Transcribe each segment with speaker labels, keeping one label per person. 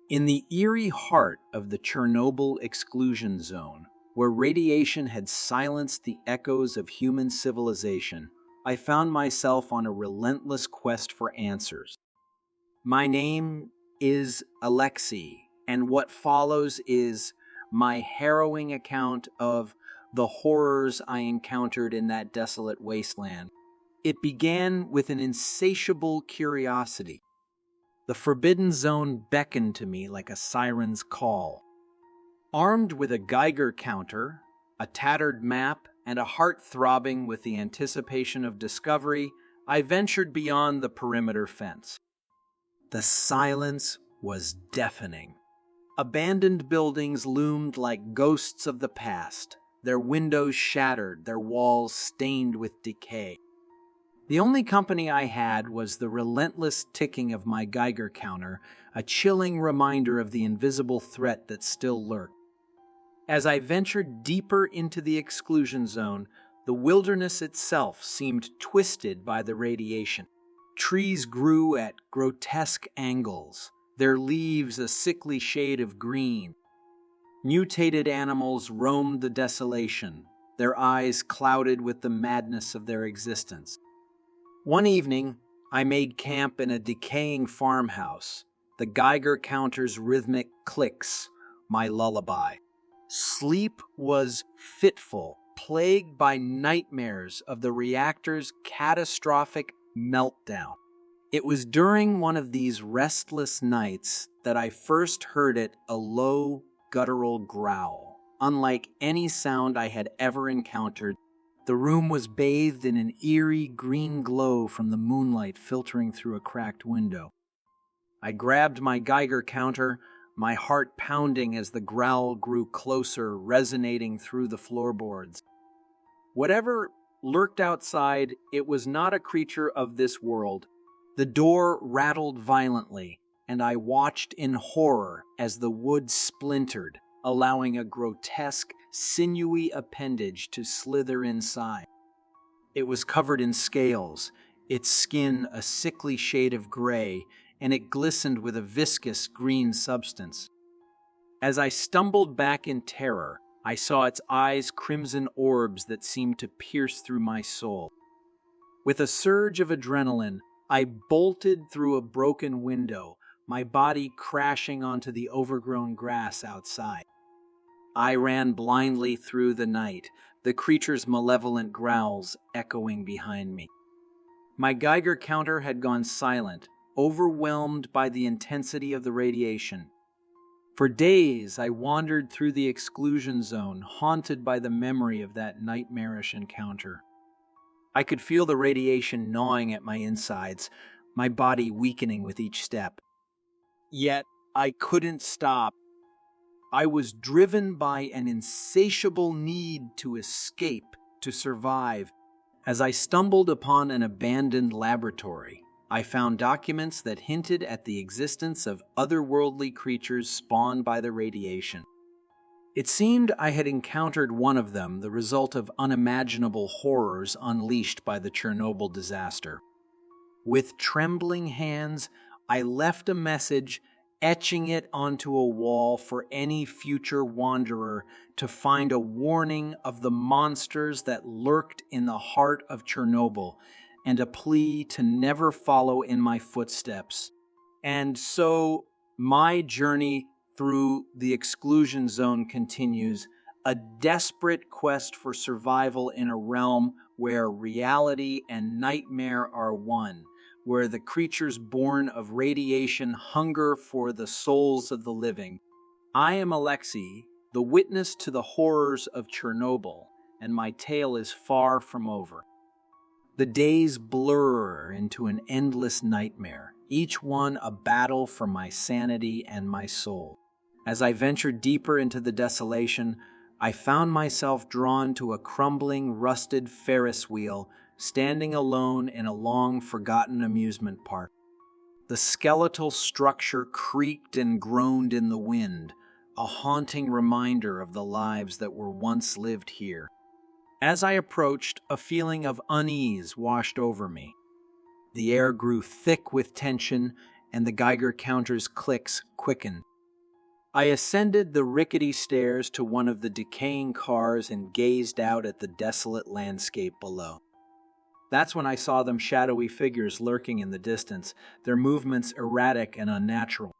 Speaker 1: In the eerie heart of the Chernobyl exclusion zone, where radiation had silenced the echoes of human civilization, I found myself on a relentless quest for answers. My name is Alexei, and what follows is my harrowing account of the horrors I encountered in that desolate wasteland. It began with an insatiable curiosity. The forbidden zone beckoned to me like a siren's call. Armed with a Geiger counter, a tattered map, and a heart throbbing with the anticipation of discovery, I ventured beyond the perimeter fence. The silence was deafening. Abandoned buildings loomed like ghosts of the past, their windows shattered, their walls stained with decay. The only company I had was the relentless ticking of my Geiger counter, a chilling reminder of the invisible threat that still lurked. As I ventured deeper into the exclusion zone, the wilderness itself seemed twisted by the radiation. Trees grew at grotesque angles, their leaves a sickly shade of green. Mutated animals roamed the desolation, their eyes clouded with the madness of their existence. One evening, I made camp in a decaying farmhouse, the Geiger counter's rhythmic clicks, my lullaby. Sleep was fitful, plagued by nightmares of the reactor's catastrophic meltdown. It was during one of these restless nights that I first heard a low, guttural growl, unlike any sound I had ever encountered. The room was bathed in an eerie green glow from the moonlight filtering through a cracked window. I grabbed my Geiger counter, my heart pounding as the growl grew closer, resonating through the floorboards. Whatever lurked outside, it was not a creature of this world. The door rattled violently, and I watched in horror as the wood splintered, allowing a grotesque, sinewy appendage to slither inside. It was covered in scales, its skin a sickly shade of gray, and it glistened with a viscous green substance. As I stumbled back in terror, I saw its eyes crimson orbs that seemed to pierce through my soul. With a surge of adrenaline, I bolted through a broken window, my body crashing onto the overgrown grass outside. I ran blindly through the night, the creature's malevolent growls echoing behind me. My Geiger counter had gone silent, overwhelmed by the intensity of the radiation. For days, I wandered through the exclusion zone, haunted by the memory of that nightmarish encounter. I could feel the radiation gnawing at my insides, my body weakening with each step. Yet, I couldn't stop. I was driven by an insatiable need to escape, to survive. As I stumbled upon an abandoned laboratory, I found documents that hinted at the existence of otherworldly creatures spawned by the radiation. It seemed I had encountered one of them, the result of unimaginable horrors unleashed by the Chernobyl disaster. With trembling hands, I left a message, etching it onto a wall for any future wanderer to find a warning of the monsters that lurked in the heart of Chernobyl, and a plea to never follow in my footsteps. And so, my journey through the exclusion zone continues, a desperate quest for survival in a realm where reality and nightmare are one, where the creatures born of radiation hunger for the souls of the living. I am Alexei, the witness to the horrors of Chernobyl, and my tale is far from over. The days blur into an endless nightmare, each one a battle for my sanity and my soul. As I ventured deeper into the desolation, I found myself drawn to a crumbling, rusted Ferris wheel, standing alone in a long-forgotten amusement park. The skeletal structure creaked and groaned in the wind, a haunting reminder of the lives that were once lived here. As I approached, a feeling of unease washed over me. The air grew thick with tension, and the Geiger counter's clicks quickened. I ascended the rickety stairs to one of the decaying cars and gazed out at the desolate landscape below. That's when I saw them shadowy figures lurking in the distance, their movements erratic and unnatural.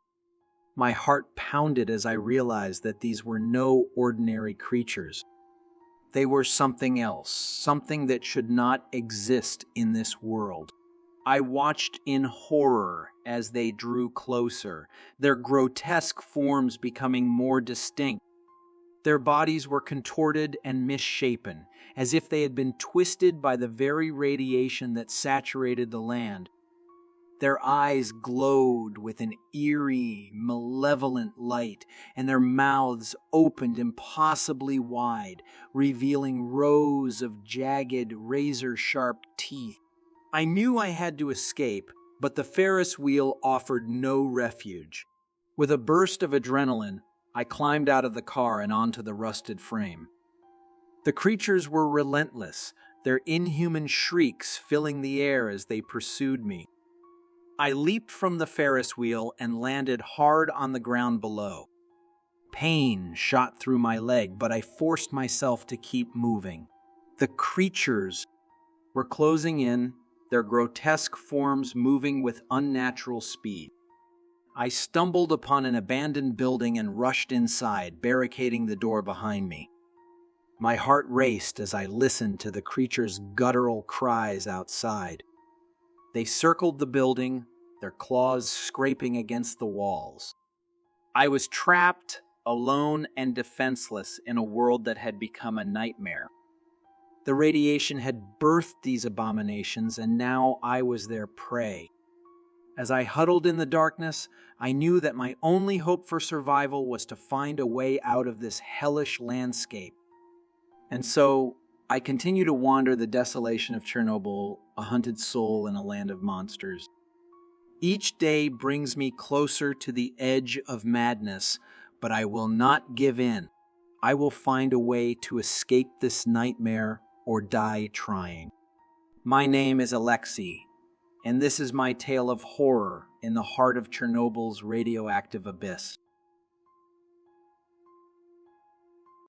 Speaker 1: My heart pounded as I realized that these were no ordinary creatures. They were something else, something that should not exist in this world. I watched in horror as they drew closer, their grotesque forms becoming more distinct. Their bodies were contorted and misshapen, as if they had been twisted by the very radiation that saturated the land. Their eyes glowed with an eerie, malevolent light, and their mouths opened impossibly wide, revealing rows of jagged, razor-sharp teeth. I knew I had to escape, but the Ferris wheel offered no refuge. With a burst of adrenaline, I climbed out of the car and onto the rusted frame. The creatures were relentless, their inhuman shrieks filling the air as they pursued me. I leaped from the Ferris wheel and landed hard on the ground below. Pain shot through my leg, but I forced myself to keep moving. The creatures were closing in, their grotesque forms moving with unnatural speed. I stumbled upon an abandoned building and rushed inside, barricading the door behind me. My heart raced as I listened to the creatures' guttural cries outside. They circled the building, their claws scraping against the walls. I was trapped, alone and defenseless in a world that had become a nightmare. The radiation had birthed these abominations, and now I was their prey. As I huddled in the darkness, I knew that my only hope for survival was to find a way out of this hellish landscape. And so, I continue to wander the desolation of Chernobyl, a hunted soul in a land of monsters. Each day brings me closer to the edge of madness, but I will not give in. I will find a way to escape this nightmare or die trying. My name is Alexei, and this is my tale of horror in the heart of Chernobyl's radioactive abyss.